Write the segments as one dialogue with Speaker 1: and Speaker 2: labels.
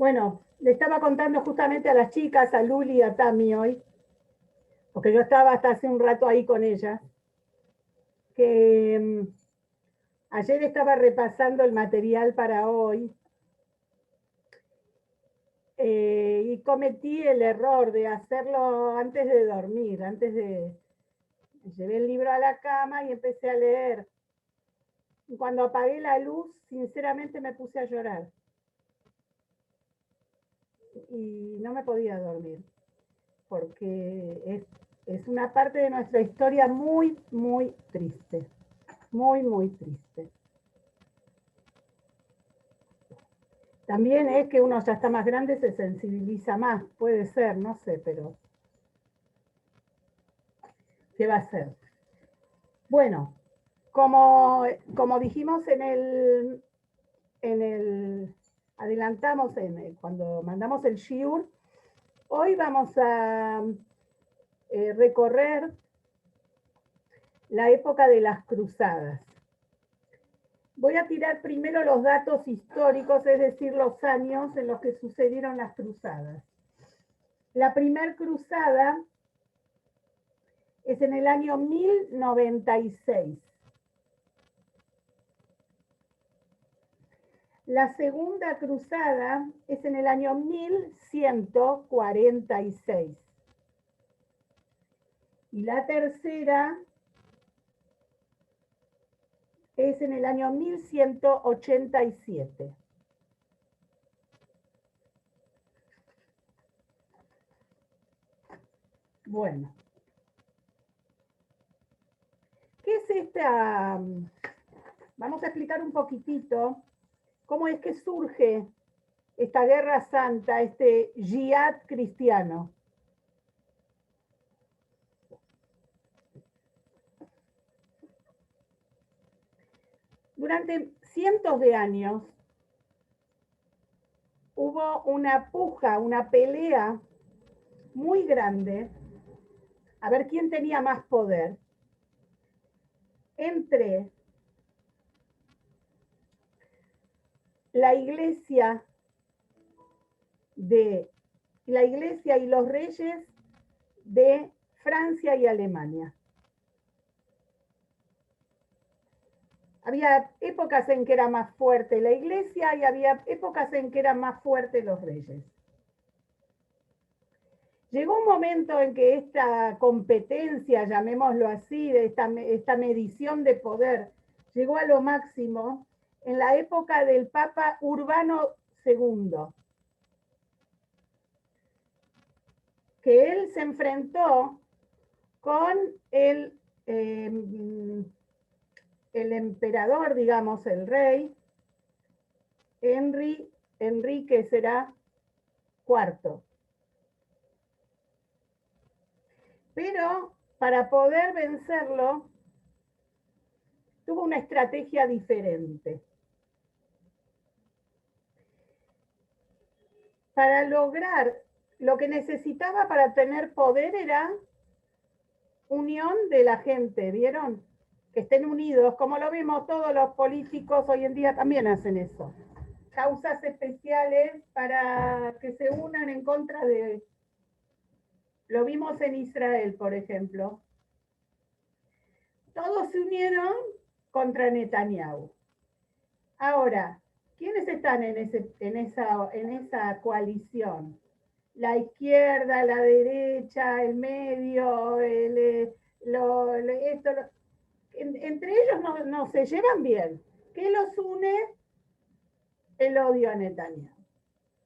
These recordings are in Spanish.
Speaker 1: Bueno, le estaba contando justamente a las chicas, a Luli y a Tami hoy, porque yo estaba hasta hace un rato ahí con ellas, que ayer estaba repasando el material para hoy y cometí el error de hacerlo antes de dormir, llevé el libro a la cama y empecé a leer. Y cuando apagué la luz, sinceramente me puse a llorar y no me podía dormir, porque es una parte de nuestra historia muy, muy triste. Muy, muy triste. También es que uno ya está más grande, se sensibiliza más, puede ser, no sé, pero ¿qué va a ser? Bueno, como dijimos adelantamos cuando mandamos el shiur, hoy vamos a recorrer la época de las cruzadas. Voy a tirar primero los datos históricos, es decir, los años en los que sucedieron las cruzadas. La primera cruzada es en el año 1096. La segunda cruzada es en el año 1146. Y la tercera es en el año 1187. Bueno, ¿qué es esta? Vamos a explicar un poquitito cómo es que surge esta guerra santa, este jihad cristiano. Durante cientos de años hubo una puja, una pelea muy grande, a ver quién tenía más poder, entre la iglesia y los reyes de Francia y Alemania. Había épocas en que era más fuerte la iglesia y había épocas en que eran más fuertes los reyes. Llegó un momento en que esta competencia, llamémoslo así, de esta medición de poder, llegó a lo máximo en la época del Papa Urbano II, que él se enfrentó con el emperador, digamos, el rey, Enrique será cuarto. Pero para poder vencerlo, tuvo una estrategia diferente. Para lograr lo que necesitaba para tener poder era unión de la gente, ¿vieron? Que estén unidos, como lo vemos todos los políticos hoy en día también hacen eso. Causas especiales para que se unan en contra de... Lo vimos en Israel, por ejemplo. Todos se unieron contra Netanyahu. Ahora, ¿quiénes están en esa coalición? La izquierda, la derecha, el medio, entre ellos no se llevan bien. ¿Qué los une? El odio a Netanyahu.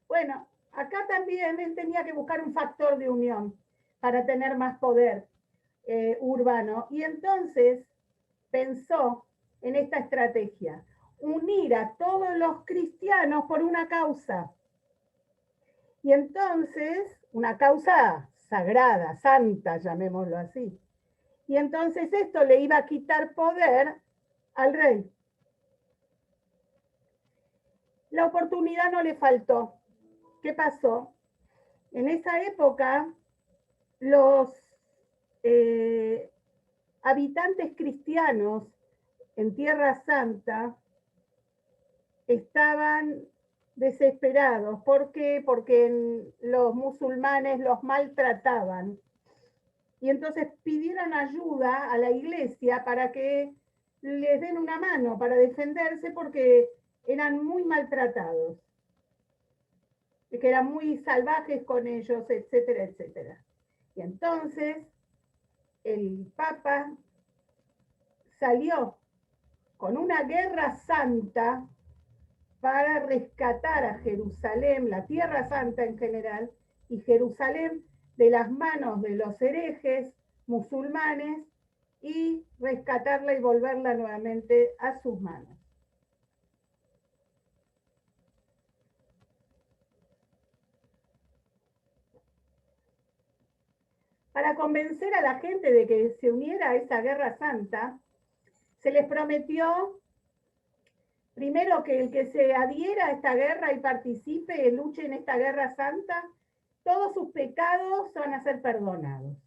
Speaker 1: Bueno, acá también él tenía que buscar un factor de unión para tener más poder urbano. Y entonces pensó en esta estrategia, unir a todos los cristianos por una causa. Y entonces, una causa sagrada, santa, llamémoslo así. Y entonces esto le iba a quitar poder al rey. La oportunidad no le faltó. ¿Qué pasó? En esa época, los habitantes cristianos en Tierra Santa estaban desesperados. ¿Por qué? Porque los musulmanes los maltrataban. Y entonces pidieron ayuda a la iglesia para que les den una mano para defenderse porque eran muy maltratados, que eran muy salvajes con ellos, etcétera, etcétera. Y entonces el Papa salió con una guerra santa para rescatar a Jerusalén, la Tierra Santa en general, y Jerusalén de las manos de los herejes musulmanes y rescatarla y volverla nuevamente a sus manos. Para convencer a la gente de que se uniera a esa guerra santa, se les prometió primero que el que se adhiera a esta guerra y participe, luche en esta guerra santa, todos sus pecados van a ser perdonados.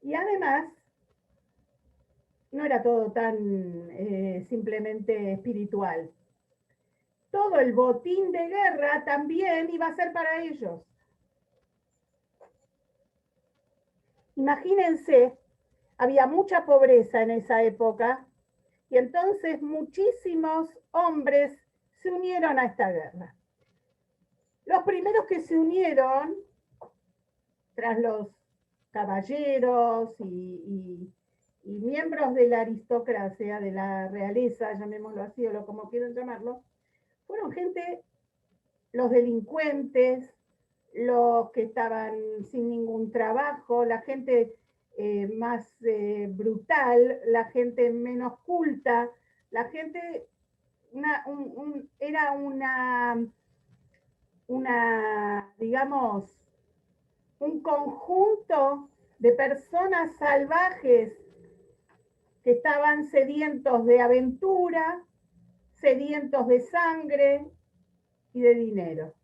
Speaker 1: Y además, no era todo tan simplemente espiritual. Todo el botín de guerra también iba a ser para ellos. Imagínense, había mucha pobreza en esa época y entonces muchísimos hombres se unieron a esta guerra. Los primeros que se unieron, tras los caballeros y miembros de la aristocracia, de la realeza, llamémoslo así, o como quieran llamarlo, fueron gente, los delincuentes, los que estaban sin ningún trabajo, la gente más brutal, la gente menos culta, la gente era digamos, un conjunto de personas salvajes que estaban sedientos de aventura, sedientos de sangre y de dinero.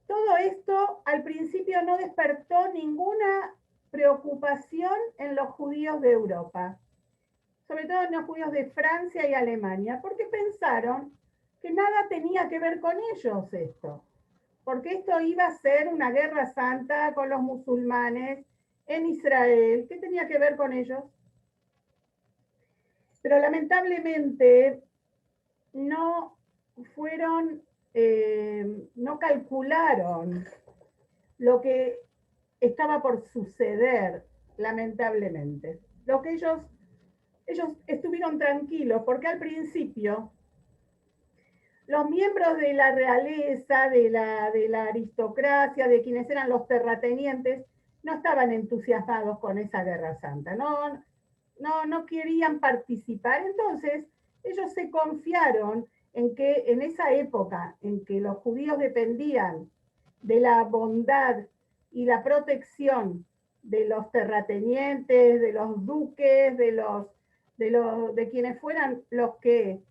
Speaker 1: Todo esto al principio no despertó ninguna preocupación en los judíos de Europa, sobre todo en los judíos de Francia y Alemania, porque pensaron que nada tenía que ver con ellos esto, porque esto iba a ser una guerra santa con los musulmanes en Israel. ¿Qué tenía que ver con ellos? Pero lamentablemente no fueron, no calcularon lo que estaba por suceder, lamentablemente. Lo que ellos estuvieron tranquilos, porque al principio los miembros de la realeza, de la aristocracia, de quienes eran los terratenientes, no estaban entusiasmados con esa guerra santa, no querían participar. Entonces, ellos se confiaron en que en esa época en que los judíos dependían de la bondad y la protección de los terratenientes, de los duques, de quienes fueran los que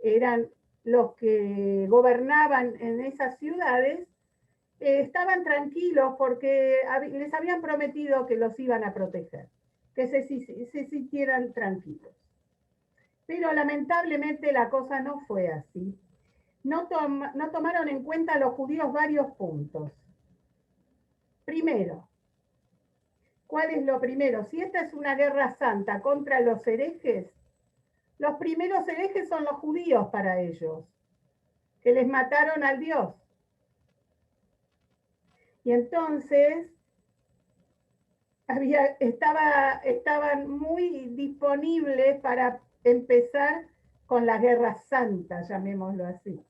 Speaker 1: eran los que gobernaban en esas ciudades, estaban tranquilos porque les habían prometido que los iban a proteger, que se sintieran tranquilos. Pero lamentablemente la cosa no fue así. No tomaron en cuenta los judíos varios puntos. Primero, ¿cuál es lo primero? Si esta es una guerra santa contra los herejes, los primeros herejes son los judíos para ellos, que les mataron al Dios. Y entonces estaban muy disponibles para empezar con la guerra santa, llamémoslo así.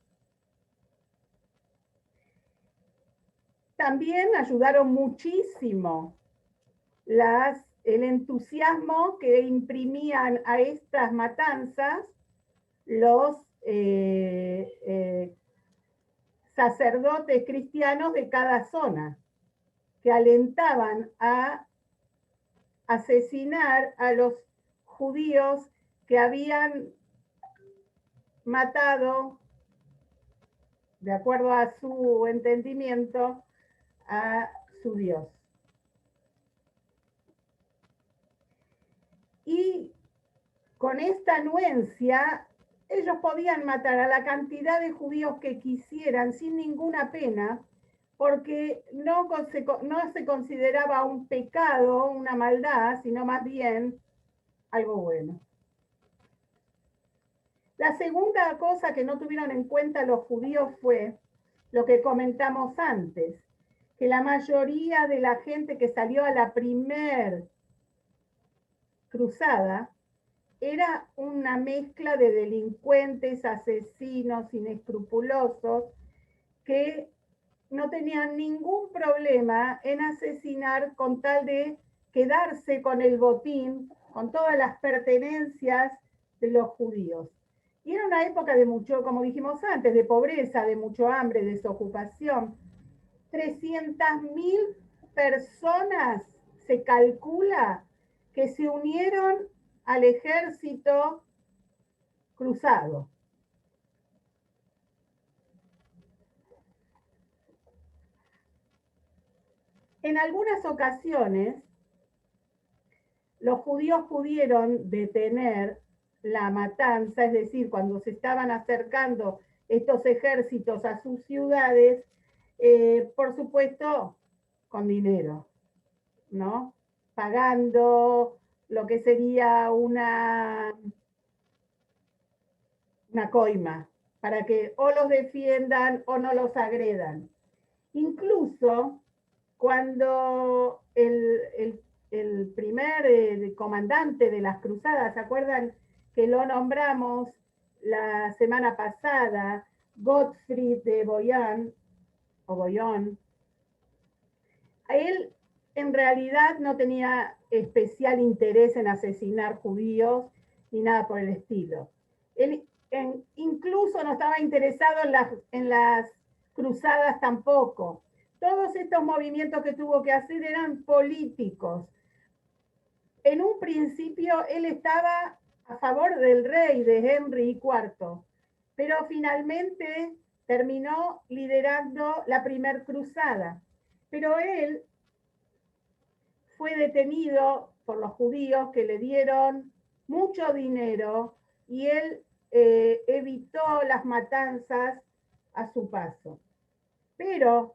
Speaker 1: También ayudaron muchísimo el entusiasmo que imprimían a estas matanzas los sacerdotes cristianos de cada zona, que alentaban a asesinar a los judíos que habían matado, de acuerdo a su entendimiento, a su Dios. Y con esta anuencia, ellos podían matar a la cantidad de judíos que quisieran sin ninguna pena, porque no se consideraba un pecado, una maldad, sino más bien algo bueno. La segunda cosa que no tuvieron en cuenta los judíos fue lo que comentamos antes, que la mayoría de la gente que salió a la primer cruzada era una mezcla de delincuentes, asesinos, inescrupulosos, que no tenían ningún problema en asesinar con tal de quedarse con el botín, con todas las pertenencias de los judíos. Y era una época de mucho, como dijimos antes, de pobreza, de mucho hambre, de desocupación. 300.000 personas se calcula que se unieron al ejército cruzado. En algunas ocasiones, los judíos pudieron detener la matanza, es decir, cuando se estaban acercando estos ejércitos a sus ciudades, por supuesto, con dinero, ¿no? Pagando lo que sería una coima, para que o los defiendan o no los agredan. Incluso cuando el primer comandante de las cruzadas, ¿se acuerdan que lo nombramos la semana pasada? Gottfried de Boyan, o Boyon, él en realidad no tenía especial interés en asesinar judíos ni nada por el estilo. Él incluso no estaba interesado en las cruzadas tampoco. Todos estos movimientos que tuvo que hacer eran políticos. En un principio él estaba a favor del rey, de Henry IV, pero finalmente terminó liderando la primer cruzada. Pero él fue detenido por los judíos que le dieron mucho dinero y él evitó las matanzas a su paso. Pero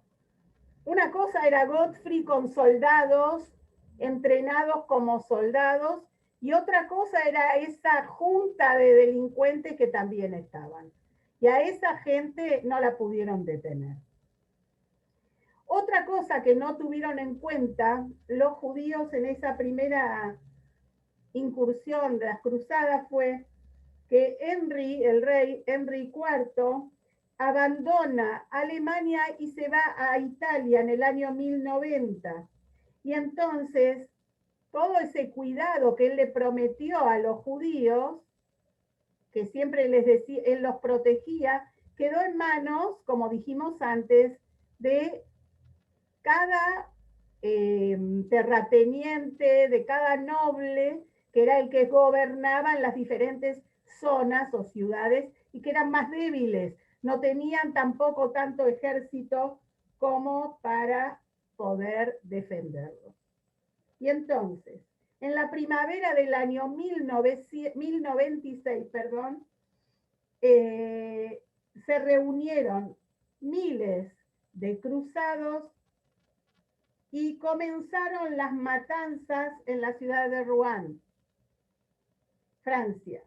Speaker 1: una cosa era Godfrey con soldados, entrenados como soldados, y otra cosa era esa junta de delincuentes que también estaban. Y a esa gente no la pudieron detener. Otra cosa que no tuvieron en cuenta los judíos en esa primera incursión de las cruzadas fue que el rey Henry IV, abandona Alemania y se va a Italia en el año 1090. Y entonces todo ese cuidado que él le prometió a los judíos, que siempre les decía, él los protegía, quedó en manos, como dijimos antes, de cada terrateniente, de cada noble, que era el que gobernaba en las diferentes zonas o ciudades y que eran más débiles. No tenían tampoco tanto ejército como para poder defenderlos. Y entonces, en la primavera del año 1096, se reunieron miles de cruzados y comenzaron las matanzas en la ciudad de Rouen, Francia.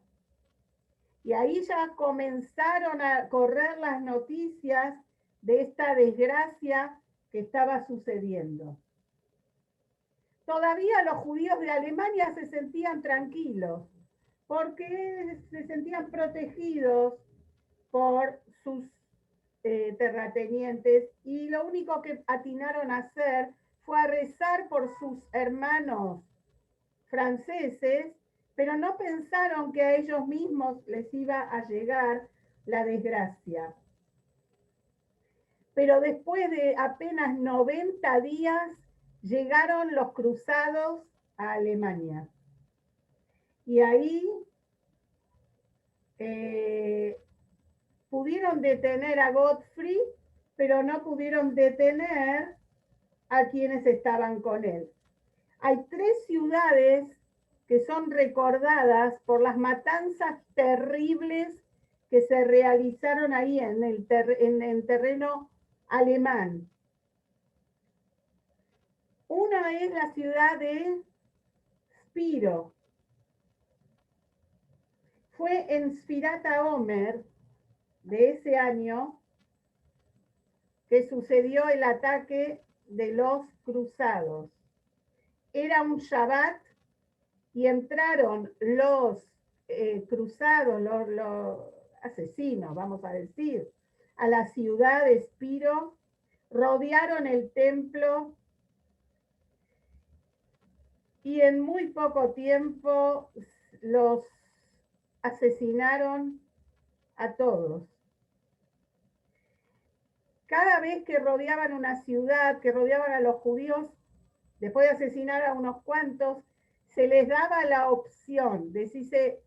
Speaker 1: Y ahí ya comenzaron a correr las noticias de esta desgracia que estaba sucediendo. Todavía los judíos de Alemania se sentían tranquilos, porque se sentían protegidos por sus terratenientes, y lo único que atinaron a hacer fue a rezar por sus hermanos franceses, pero no pensaron que a ellos mismos les iba a llegar la desgracia. Pero después de apenas 90 días llegaron los cruzados a Alemania. Y ahí pudieron detener a Godfrey, pero no pudieron detener a quienes estaban con él. Hay 3 ciudades que son recordadas por las matanzas terribles que se realizaron ahí en terreno alemán. Una es la ciudad de Spiro. Fue en Sfirat HaOmer de ese año que sucedió el ataque de los cruzados. Era un Shabbat y entraron los cruzados, los asesinos, vamos a decir, a la ciudad de Spiro, rodearon el templo y en muy poco tiempo los asesinaron a todos. Cada vez que rodeaban una ciudad, que rodeaban a los judíos, después de asesinar a unos cuantos, se les daba la opción de si se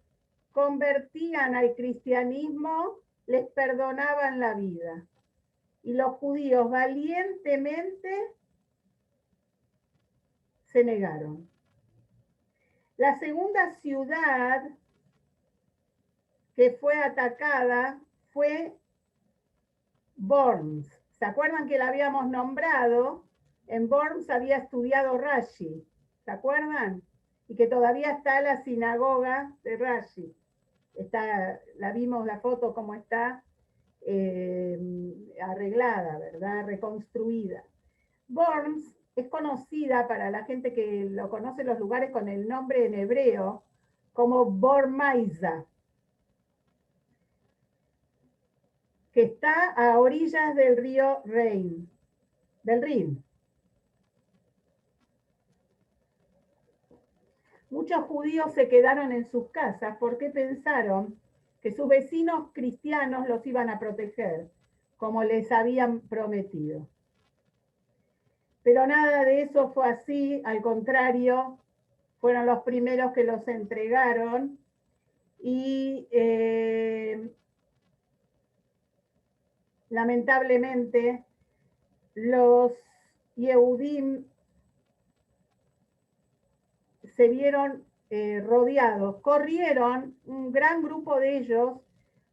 Speaker 1: convertían al cristianismo, les perdonaban la vida. Y los judíos valientemente se negaron. La segunda ciudad que fue atacada fue Worms. ¿Se acuerdan que la habíamos nombrado? En Worms había estudiado Rashi. ¿Se acuerdan? Y que todavía está la sinagoga de Rashi. La vimos la foto como está arreglada, ¿verdad? Reconstruida. Worms es conocida para la gente que lo conoce los lugares con el nombre en hebreo como Bormaiza, que está a orillas del río Rin. Muchos judíos se quedaron en sus casas porque pensaron que sus vecinos cristianos los iban a proteger, como les habían prometido. Pero nada de eso fue así, al contrario, fueron los primeros que los entregaron y lamentablemente los Yehudim se vieron rodeados, corrieron, un gran grupo de ellos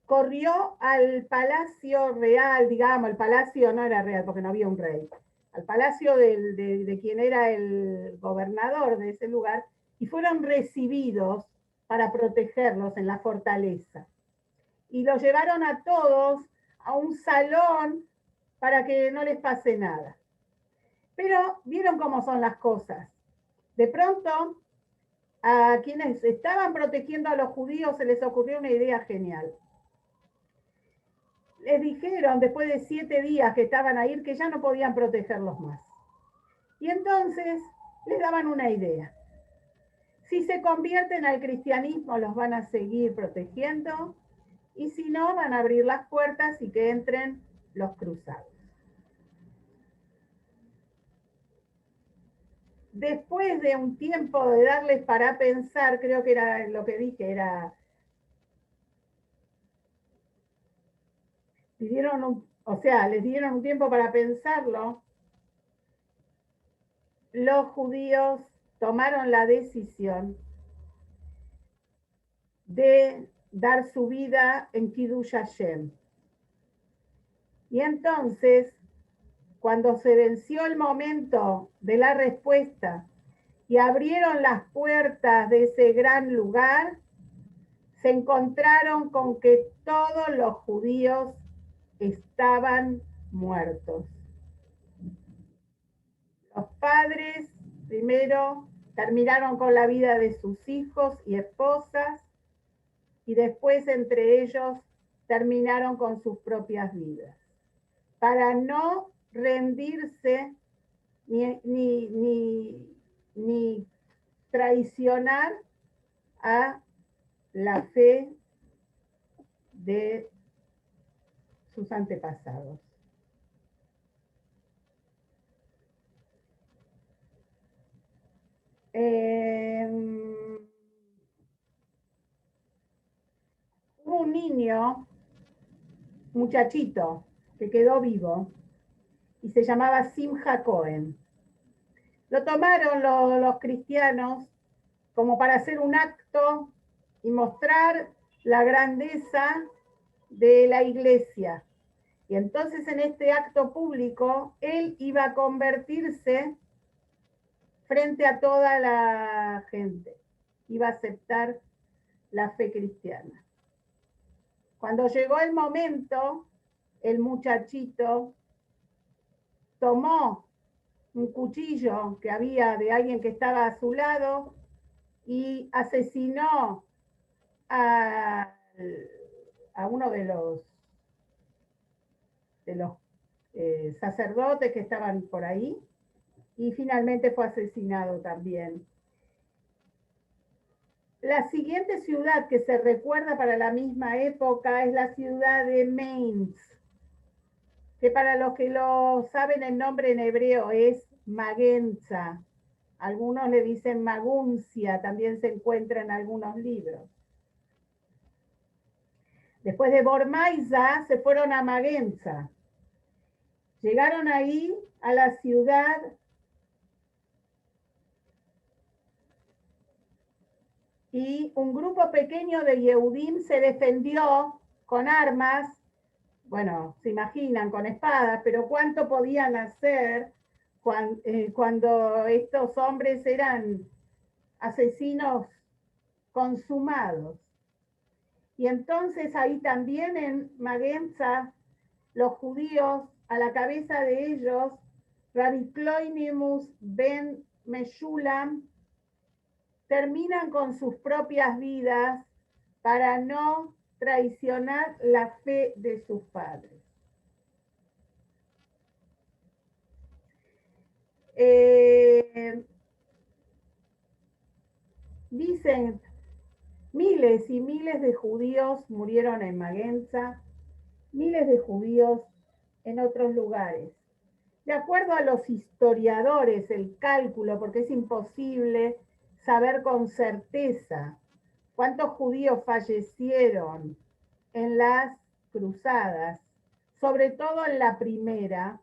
Speaker 1: corrió al palacio real, digamos, el palacio no era real porque no había un rey, al palacio de quien era el gobernador de ese lugar y fueron recibidos para protegerlos en la fortaleza. Y los llevaron a todos a un salón para que no les pase nada. Pero vieron cómo son las cosas. De pronto, a quienes estaban protegiendo a los judíos se les ocurrió una idea genial. Les dijeron después de 7 días que estaban ahí que ya no podían protegerlos más. Y entonces les daban una idea. Si se convierten al cristianismo los van a seguir protegiendo y si no van a abrir las puertas y que entren los cruzados. Después de un tiempo de darles para pensar, creo que era lo que dije, les dieron un tiempo para pensarlo, los judíos tomaron la decisión de dar su vida en Kiddush Hashem. Y entonces, cuando se venció el momento de la respuesta y abrieron las puertas de ese gran lugar, se encontraron con que todos los judíos estaban muertos. Los padres primero terminaron con la vida de sus hijos y esposas y después entre ellos terminaron con sus propias vidas. Para no rendirse ni traicionar a la fe de sus antepasados. Hubo un niño, muchachito, que quedó vivo y se llamaba Simcha Cohen. Lo tomaron los cristianos como para hacer un acto y mostrar la grandeza de la iglesia. Y entonces en este acto público, él iba a convertirse frente a toda la gente, iba a aceptar la fe cristiana. Cuando llegó el momento, el muchachito tomó un cuchillo que había de alguien que estaba a su lado y asesinó a uno de los sacerdotes que estaban por ahí, y finalmente fue asesinado también. La siguiente ciudad que se recuerda para la misma época es la ciudad de Mainz, que para los que lo saben el nombre en hebreo es Magenza. Algunos le dicen Maguncia, también se encuentra en algunos libros. Después de Bormaiza se fueron a Magenza. Llegaron ahí a la ciudad y un grupo pequeño de Yehudim se defendió con armas, bueno, se imaginan, con espadas, pero ¿cuánto podían hacer cuando estos hombres eran asesinos consumados? Y entonces ahí también en Magenza, los judíos, a la cabeza de ellos, Rabbi Cloinimus ben Meshulam, terminan con sus propias vidas para no traicionar la fe de sus padres. Dicen, miles y miles de judíos murieron en Magenza, miles de judíos en otros lugares. De acuerdo a los historiadores, el cálculo, porque es imposible saber con certeza cuántos judíos fallecieron en las cruzadas, sobre todo en la primera,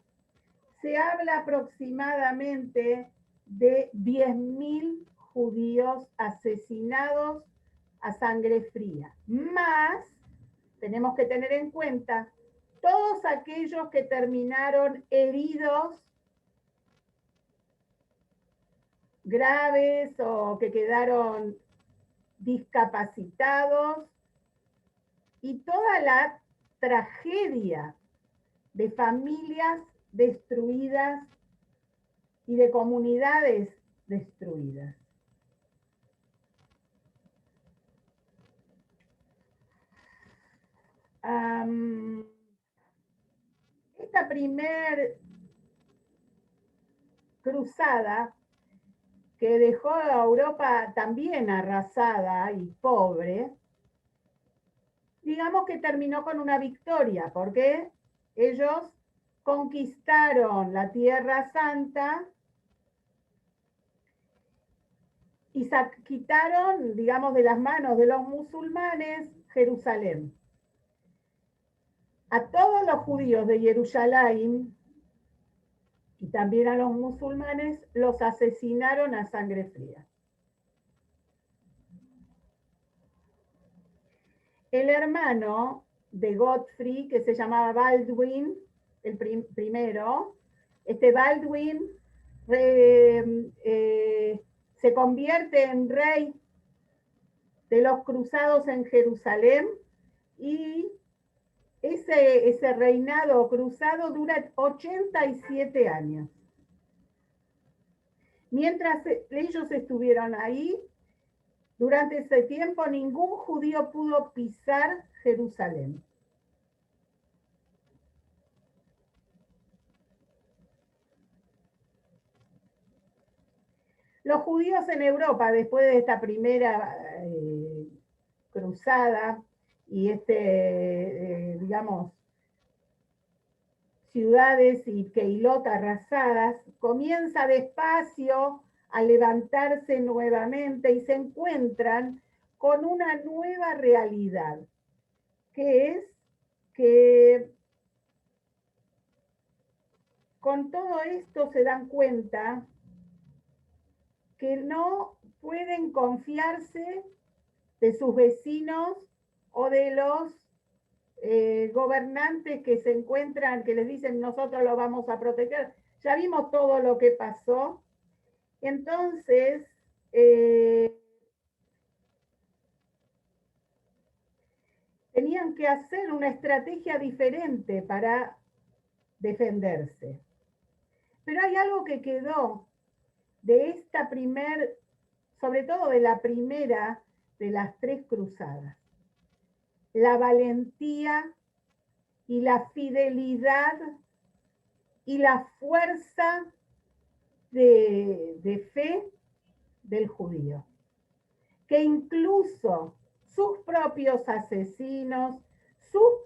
Speaker 1: se habla aproximadamente de 10.000 judíos asesinados a sangre fría. Más, tenemos que tener en cuenta todos aquellos que terminaron heridos graves o que quedaron discapacitados, y toda la tragedia de familias destruidas y de comunidades destruidas. Esta primer cruzada, que dejó a Europa también arrasada y pobre, digamos que terminó con una victoria, porque ellos conquistaron la Tierra Santa y quitaron, digamos, de las manos de los musulmanes Jerusalén. A todos los judíos de Jerusalén y también a los musulmanes los asesinaron a sangre fría. El hermano de Godfrey, que se llamaba Baldwin, el primero, este Baldwin se convierte en rey de los cruzados en Jerusalén, y ese reinado cruzado dura 87 años. Mientras ellos estuvieron ahí, durante ese tiempo ningún judío pudo pisar Jerusalén. Los judíos en Europa, después de esta primera cruzada y digamos, ciudades y keilot arrasadas, comienza despacio a levantarse nuevamente y se encuentran con una nueva realidad, que es que con todo esto se dan cuenta que no pueden confiarse de sus vecinos o de los gobernantes que se encuentran, que les dicen nosotros lo vamos a proteger. Ya vimos todo lo que pasó. Entonces, tenían que hacer una estrategia diferente para defenderse. Pero hay algo que quedó de esta sobre todo de la primera de las 3 cruzadas. La valentía y la fidelidad y la fuerza de fe del judío, que incluso sus propios asesinos,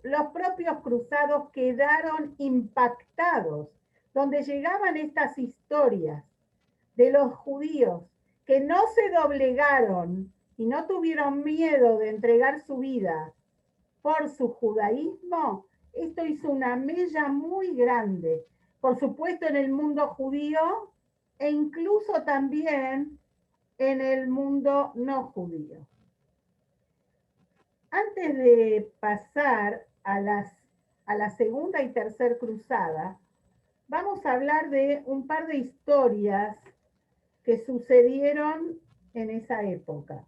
Speaker 1: los propios cruzados quedaron impactados, donde llegaban estas historias de los judíos que no se doblegaron y no tuvieron miedo de entregar su vida por su judaísmo. Esto hizo una mella muy grande, por supuesto en el mundo judío e incluso también en el mundo no judío. Antes de pasar a la segunda y tercera cruzada, vamos a hablar de un par de historias que sucedieron en esa época.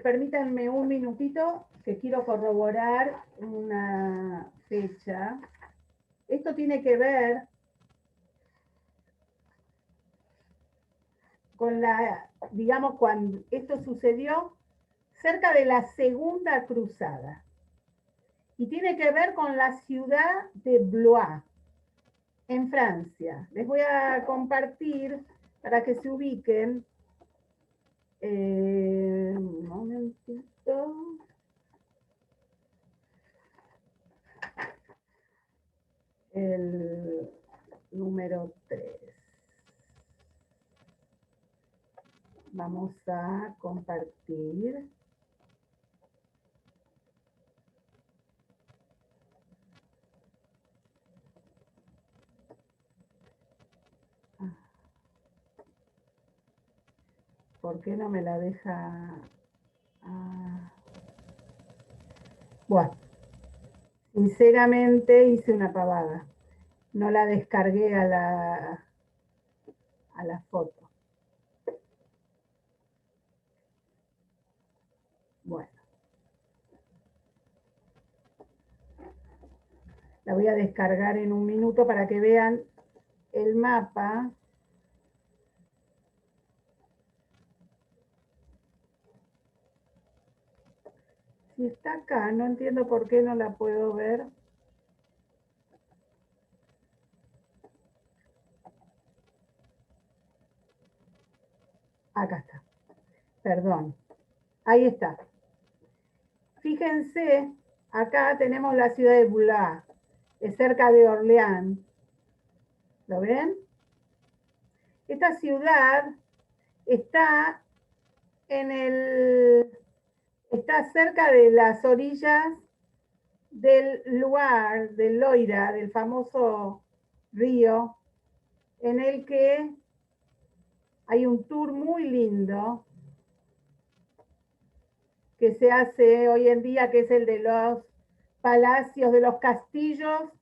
Speaker 1: Permítanme un minutito, que quiero corroborar una fecha. Esto tiene que ver con digamos, cuando esto sucedió cerca de la Segunda Cruzada. Y tiene que ver con la ciudad de Blois, en Francia. Les voy a compartir para que se ubiquen. Un momentito. El número 3. Vamos a compartir. ¿Por qué no me la deja? Bueno, sinceramente hice una pavada. No la descargué a la foto. Bueno. La voy a descargar en un minuto para que vean el mapa. Si está acá, no entiendo por qué no la puedo ver. Acá está. Perdón. Ahí está. Fíjense, acá tenemos la ciudad de Blois, es cerca de Orleans. ¿Lo ven? Esta ciudad está está cerca de las orillas del Loire, del Loira, del famoso río, en el que hay un tour muy lindo que se hace hoy en día, que es el de los palacios, de los castillos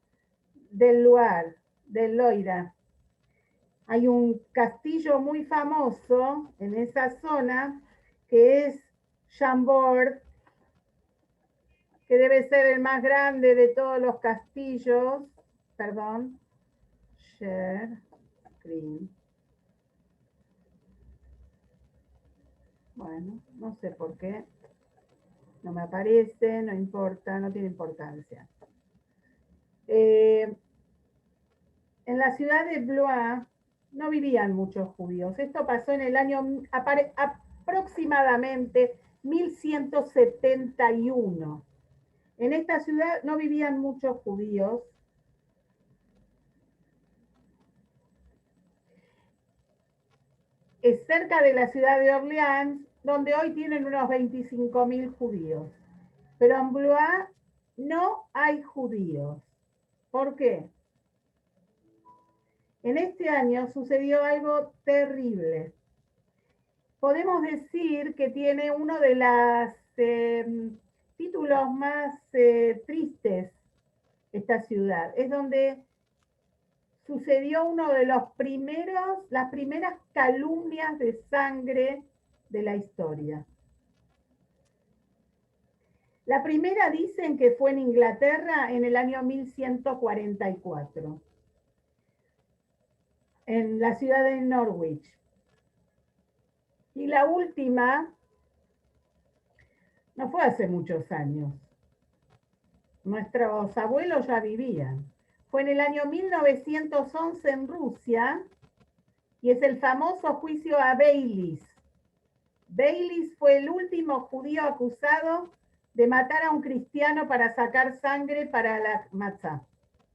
Speaker 1: del Loire, del Loira. Hay un castillo muy famoso en esa zona que es Chambord, que debe ser el más grande de todos los castillos. Perdón. Share screen. Bueno, no sé por qué. No me aparece, no importa, no tiene importancia. En la ciudad de Blois no vivían muchos judíos. Esto pasó en el año aproximadamente 1171. En esta ciudad no vivían muchos judíos. Es cerca de la ciudad de Orleans, donde hoy tienen unos 25.000 judíos. Pero en Blois no hay judíos. ¿Por qué? En este año sucedió algo terrible. Podemos decir que tiene uno de los títulos más tristes esta ciudad. Es donde sucedió uno de las primeras calumnias de sangre de la historia. La primera dicen que fue en Inglaterra en el año 1144, en la ciudad de Norwich. Y la última no fue hace muchos años. Nuestros abuelos ya vivían. Fue en el año 1911 en Rusia y es el famoso juicio a Beilis. Beilis fue el último judío acusado de matar a un cristiano para sacar sangre para la matzá.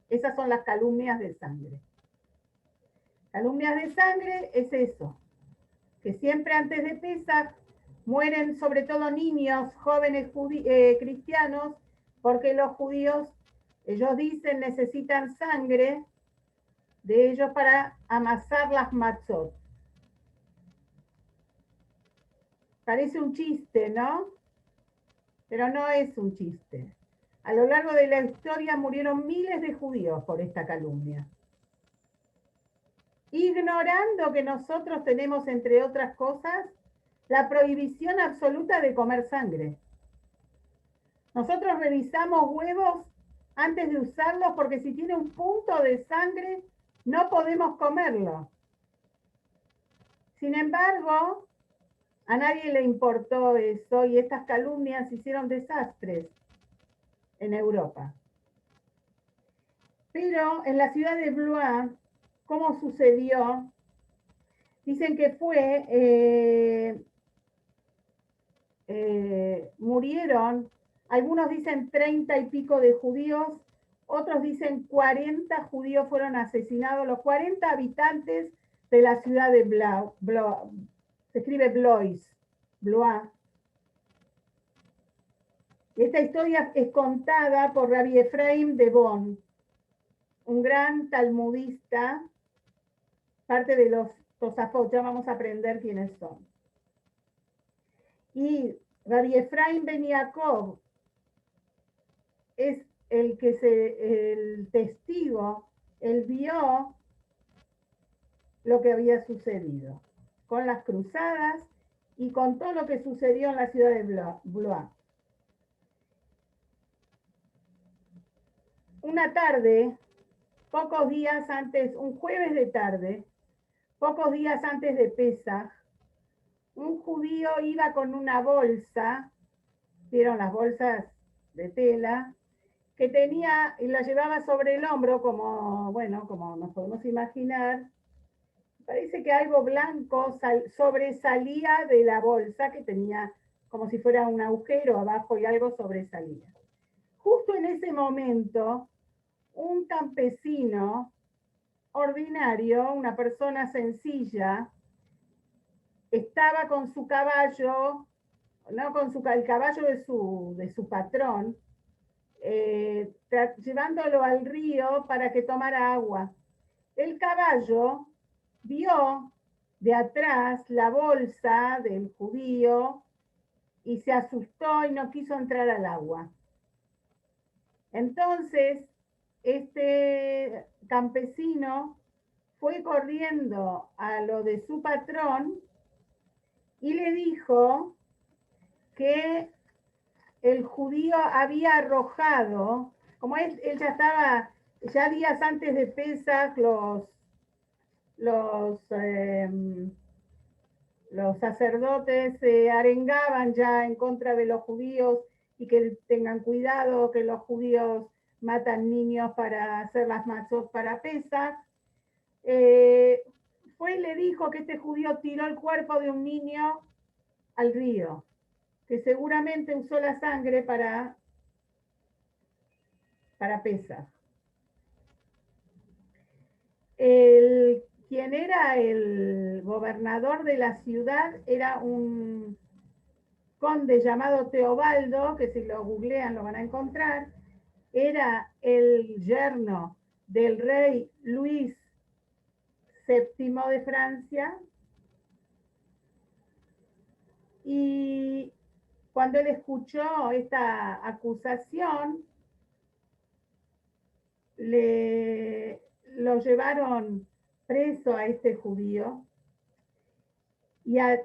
Speaker 1: Esas son las calumnias de sangre. Calumnias de sangre es eso, que siempre antes de Pesach mueren sobre todo niños, jóvenes cristianos, porque los judíos, ellos dicen, necesitan sangre de ellos para amasar las matzot. Parece un chiste, ¿no? Pero no es un chiste. A lo largo de la historia murieron miles de judíos por esta calumnia. Ignorando que nosotros tenemos, entre otras cosas, la prohibición absoluta de comer sangre. Nosotros revisamos huevos antes de usarlos porque si tiene un punto de sangre no podemos comerlo. Sin embargo, a nadie le importó eso y estas calumnias hicieron desastres en Europa. Pero en la ciudad de Blois, ¿cómo sucedió? Dicen que murieron, algunos dicen 30 y pico de judíos, otros dicen 40 judíos fueron asesinados, los 40 habitantes de la ciudad de Blois, se escribe Blois. Esta historia es contada por Rabbi Efraim de Bonn, un gran talmudista, parte de los Tosafot, ya vamos a aprender quiénes son. Y Rabbi Efraim ben Yaakov es el testigo, él vio lo que había sucedido con las cruzadas y con todo lo que sucedió en la ciudad de Blois. Una tarde, pocos días antes, un jueves de tarde, pocos días antes de Pesach, un judío iba con una bolsa, vieron las bolsas de tela, que tenía y la llevaba sobre el hombro, como, bueno, como nos podemos imaginar. Parece que algo blanco sobresalía de la bolsa, que tenía como si fuera un agujero abajo y algo sobresalía. Justo en ese momento, un campesino ordinario, una persona sencilla, estaba con su caballo, no con el caballo de su patrón, llevándolo al río para que tomara agua. El caballo vio de atrás la bolsa del judío y se asustó y no quiso entrar al agua. Entonces, este campesino fue corriendo a lo de su patrón y le dijo que el judío había arrojado, como él ya estaba, ya días antes de Pesach, los sacerdotes se arengaban ya en contra de los judíos y que tengan cuidado, que los judíos matan niños para hacer las matzot para Pesach. Fue y le dijo que este judío tiró el cuerpo de un niño al río, que seguramente usó la sangre para Pesach. Quien era el gobernador de la ciudad era un conde llamado Teobaldo, que si lo googlean lo van a encontrar, era el yerno del rey Luis VII de Francia, y cuando él escuchó esta acusación, lo llevaron preso a este judío, y a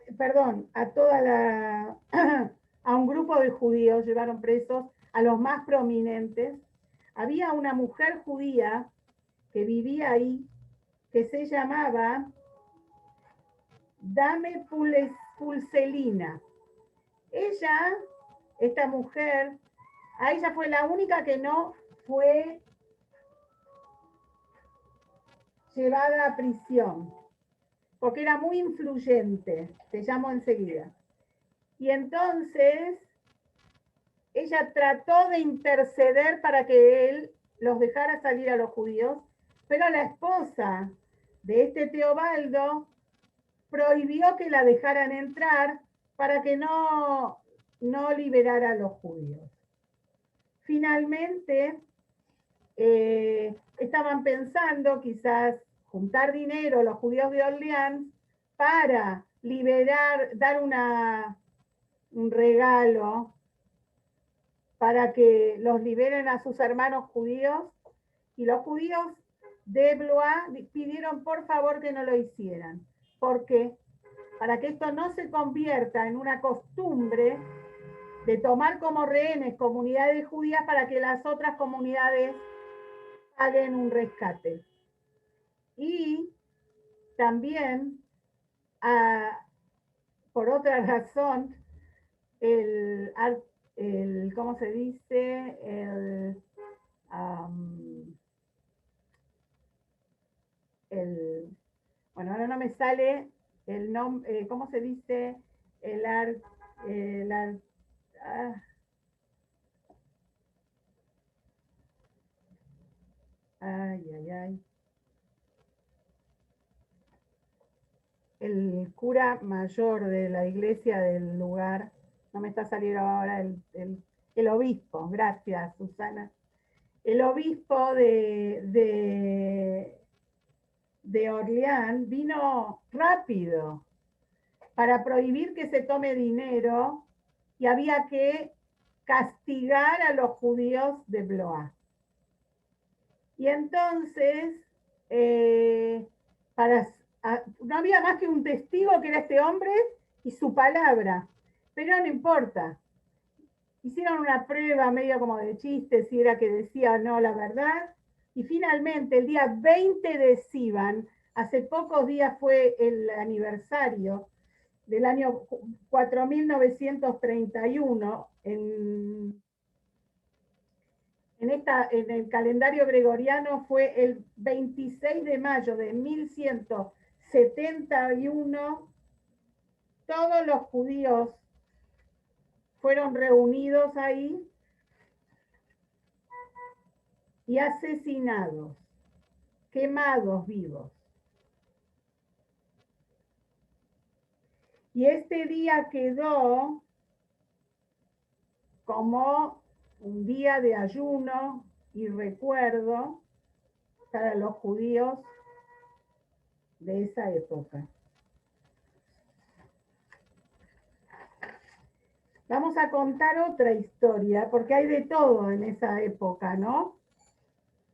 Speaker 1: un grupo de judíos llevaron presos, a los más prominentes. Había una mujer judía que vivía ahí, que se llamaba Dame Pulselina. Esta mujer, a ella fue la única que no fue llevada a prisión, porque era muy influyente, te llamo enseguida. Y entonces ella trató de interceder para que él los dejara salir a los judíos, pero la esposa de este Teobaldo prohibió que la dejaran entrar para que no liberara a los judíos. Finalmente, estaban pensando quizás juntar dinero los judíos de Orleans para liberar, dar un regalo para que los liberen a sus hermanos judíos, y los judíos de Blois pidieron por favor que no lo hicieran. ¿Por qué? Para que esto no se convierta en una costumbre de tomar como rehenes comunidades judías para que las otras comunidades paguen un rescate. Y también, por otra razón, ¿cómo se dice? Bueno, ahora no me sale el nombre, ¿cómo se dice? El el cura mayor de la iglesia del lugar, no me está saliendo ahora el obispo, gracias Susana, el obispo de Orleans vino rápido para prohibir que se tome dinero, y había que castigar a los judíos de Blois. Y entonces, no había más que un testigo, que era este hombre, y su palabra. Pero no importa. Hicieron una prueba medio como de chiste, si era que decía o no la verdad. Y finalmente, el día 20 de Sivan, hace pocos días fue el aniversario del año 4931, en el calendario gregoriano fue el 26 de mayo de 1171, todos los judíos fueron reunidos ahí y asesinados, quemados vivos. Y este día quedó como un día de ayuno y recuerdo para los judíos de esa época. Vamos a contar otra historia, porque hay de todo en esa época, ¿no?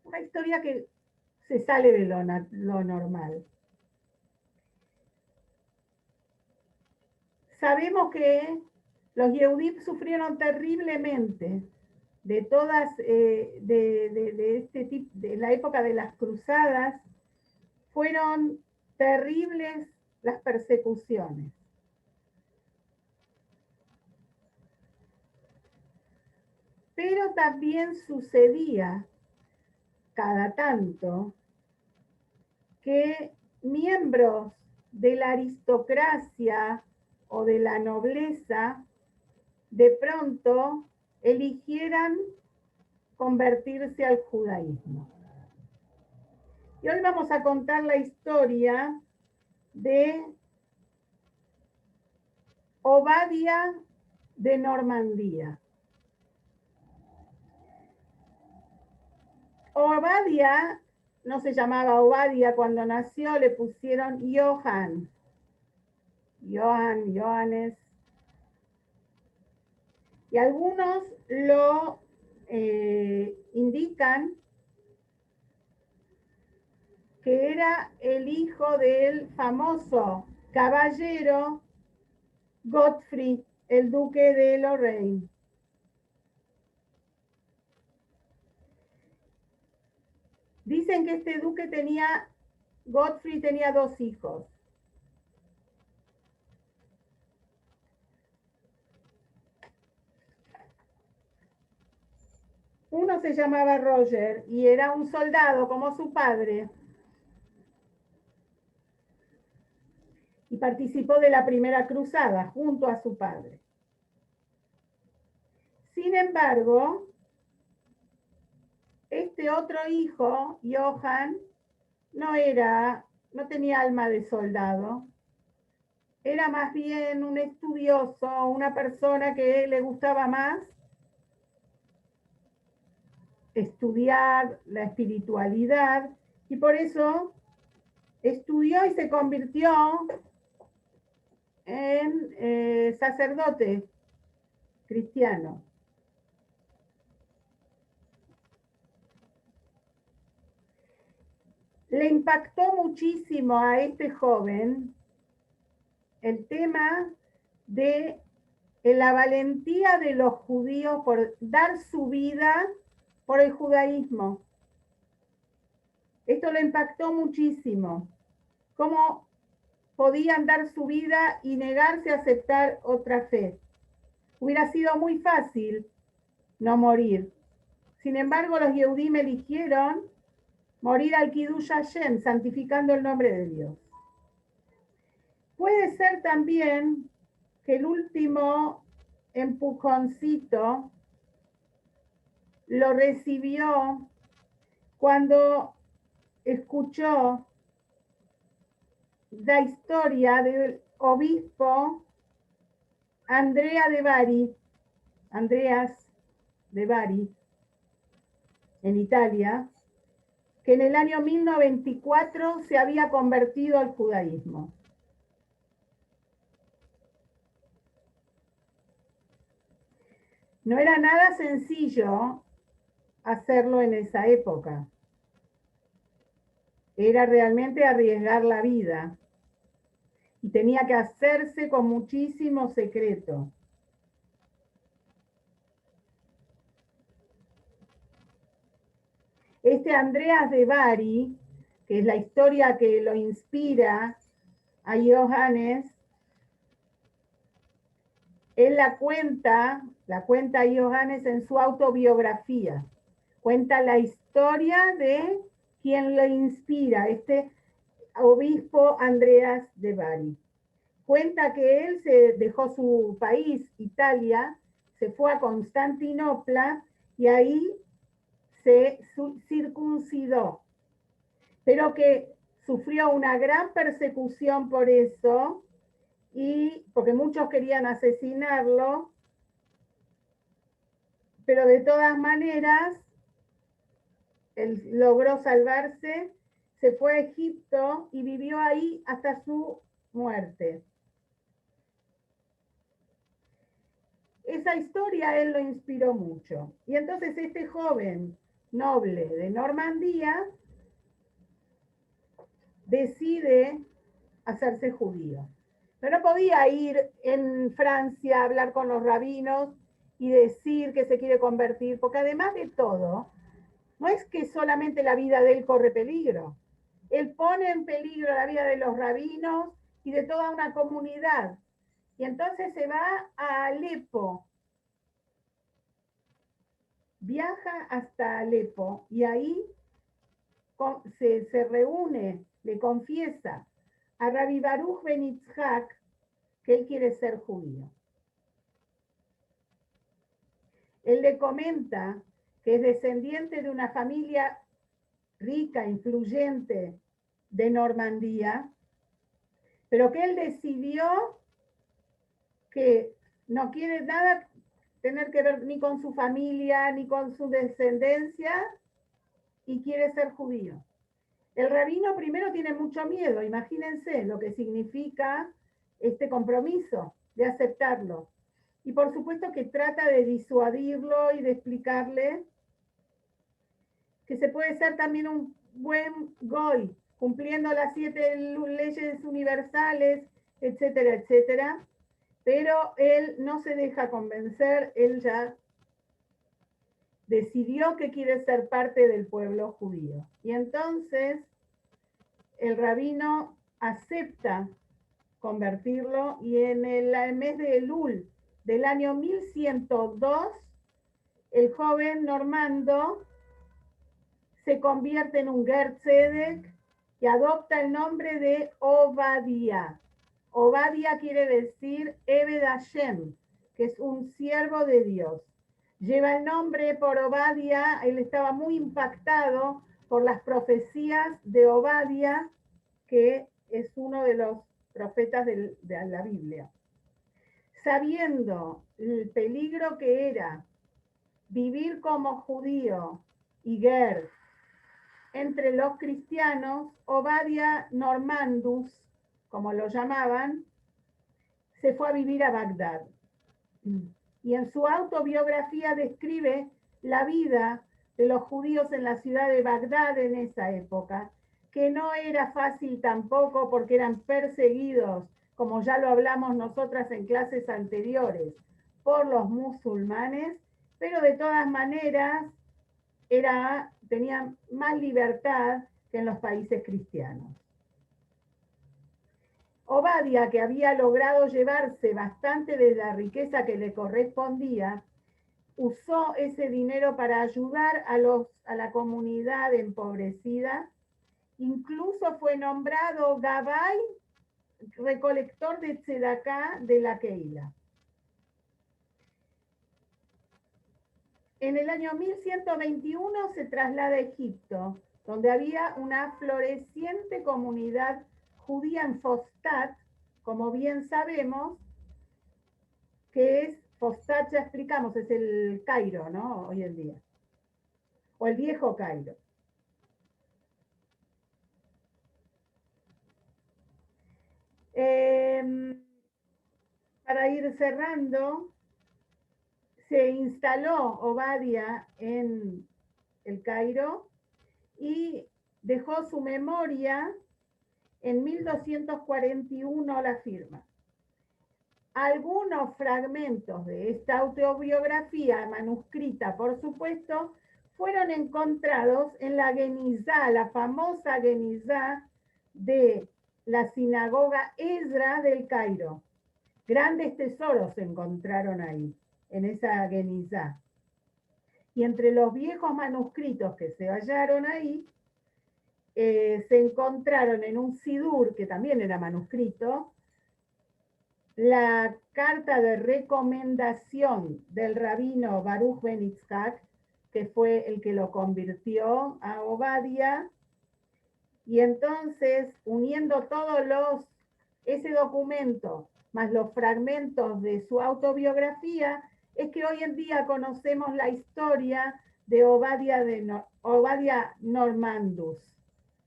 Speaker 1: Una historia que se sale de lo normal. Sabemos que los Yehudim sufrieron terriblemente de todas, de este tipo, de la época de las cruzadas, fueron terribles las persecuciones. Pero también sucedía cada tanto que miembros de la aristocracia o de la nobleza de pronto eligieran convertirse al judaísmo. Y hoy vamos a contar la historia de Obadia de Normandía. Obadia no se llamaba Obadia cuando nació, le pusieron Johann. Johannes. Y algunos lo indican que era el hijo del famoso caballero Gottfried, el duque de Lorraine. Dicen que este duque Gottfried tenía 2 hijos. Uno se llamaba Roger y era un soldado como su padre. Y participó de la primera cruzada junto a su padre. Sin embargo, este otro hijo, Johann, no tenía alma de soldado. Era más bien un estudioso, una persona que le gustaba más estudiar la espiritualidad y por eso estudió y se convirtió en sacerdote cristiano. Le impactó muchísimo a este joven el tema de la valentía de los judíos por dar su vida por el judaísmo. Esto lo impactó muchísimo. Cómo podían dar su vida y negarse a aceptar otra fe. Hubiera sido muy fácil no morir. Sin embargo, los Yehudim eligieron morir al Kiddush Hashem, santificando el nombre de Dios. Puede ser también que el último empujoncito lo recibió cuando escuchó la historia del obispo Andreas de Bari, en Italia, que en el año 1094 se había convertido al judaísmo. No era nada sencillo hacerlo en esa época. Era realmente arriesgar la vida y tenía que hacerse con muchísimo secreto. Este Andreas de Bari, que es la historia que lo inspira a Johannes, él la cuenta Johannes en su autobiografía. Cuenta la historia de quien lo inspira, este obispo Andreas de Bari. Cuenta que él se dejó su país, Italia, se fue a Constantinopla y ahí se circuncidó, pero que sufrió una gran persecución por eso y porque muchos querían asesinarlo, pero de todas maneras él logró salvarse, se fue a Egipto y vivió ahí hasta su muerte. Esa historia él lo inspiró mucho. Y entonces este joven noble de Normandía decide hacerse judío. Pero no podía ir en Francia a hablar con los rabinos y decir que se quiere convertir, porque además de todo, no es que solamente la vida de él corre peligro. Él pone en peligro la vida de los rabinos y de toda una comunidad. Y entonces se va a Alepo, viaja hasta Alepo y ahí se reúne, le confiesa a Rabbi Baruch Ben Yitzhak que él quiere ser judío. Él le comenta que es descendiente de una familia rica, influyente de Normandía, pero que él decidió que no quiere nada tener que ver ni con su familia, ni con su descendencia, y quiere ser judío. El rabino primero tiene mucho miedo, imagínense lo que significa este compromiso de aceptarlo. Y por supuesto que trata de disuadirlo y de explicarle que se puede ser también un buen goy, cumpliendo las 7 leyes universales, etcétera, etcétera. Pero él no se deja convencer, él ya decidió que quiere ser parte del pueblo judío. Y entonces el rabino acepta convertirlo y en el mes de Elul del año 1102, el joven normando se convierte en un Ger Tzedek y adopta el nombre de Obadía. Obadía quiere decir Eved Hashem, que es un siervo de Dios. Lleva el nombre por Obadía, él estaba muy impactado por las profecías de Obadía, que es uno de los profetas de la Biblia. Sabiendo el peligro que era vivir como judío y ger entre los cristianos, Obadía Normandus, como lo llamaban, se fue a vivir a Bagdad. Y en su autobiografía describe la vida de los judíos en la ciudad de Bagdad en esa época, que no era fácil tampoco porque eran perseguidos, como ya lo hablamos nosotras en clases anteriores, por los musulmanes, pero de todas maneras tenían más libertad que en los países cristianos. Obadía, que había logrado llevarse bastante de la riqueza que le correspondía, usó ese dinero para ayudar a la comunidad empobrecida. Incluso fue nombrado Gabay, recolector de tzedaká de la Keila. En el año 1121 se traslada a Egipto, donde había una floreciente comunidad judía en Fostat, como bien sabemos, que es, Fostat ya explicamos, es el Cairo, ¿no? Hoy en día. O el viejo Cairo. Para ir cerrando, se instaló Obadía en el Cairo y dejó su memoria en 1241 la firma. Algunos fragmentos de esta autobiografía, manuscrita por supuesto, fueron encontrados en la Genizá, la famosa Genizá de la sinagoga Ezra del Cairo. Grandes tesoros se encontraron ahí, en esa Genizá. Y entre los viejos manuscritos que se hallaron ahí, se encontraron en un sidur, que también era manuscrito, la carta de recomendación del rabino Baruch Ben Yitzhak, que fue el que lo convirtió a Obadía, y entonces, uniendo ese documento más los fragmentos de su autobiografía, es que hoy en día conocemos la historia de Obadía Normandus,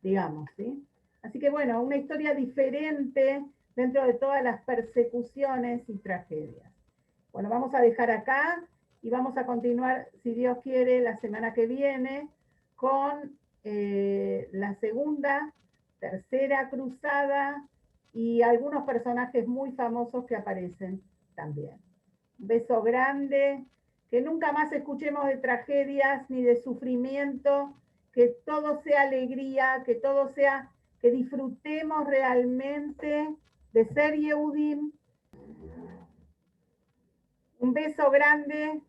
Speaker 1: digamos, ¿sí? Así que bueno, una historia diferente dentro de todas las persecuciones y tragedias. Bueno, vamos a dejar acá y vamos a continuar, si Dios quiere, la semana que viene con la segunda, tercera cruzada y algunos personajes muy famosos que aparecen también. Un beso grande, que nunca más escuchemos de tragedias ni de sufrimiento, que todo sea alegría, que todo sea, que disfrutemos realmente de ser Yehudim. Un beso grande,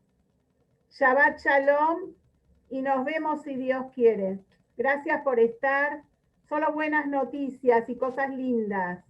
Speaker 1: Shabbat Shalom, y nos vemos si Dios quiere. Gracias por estar. Solo buenas noticias y cosas lindas.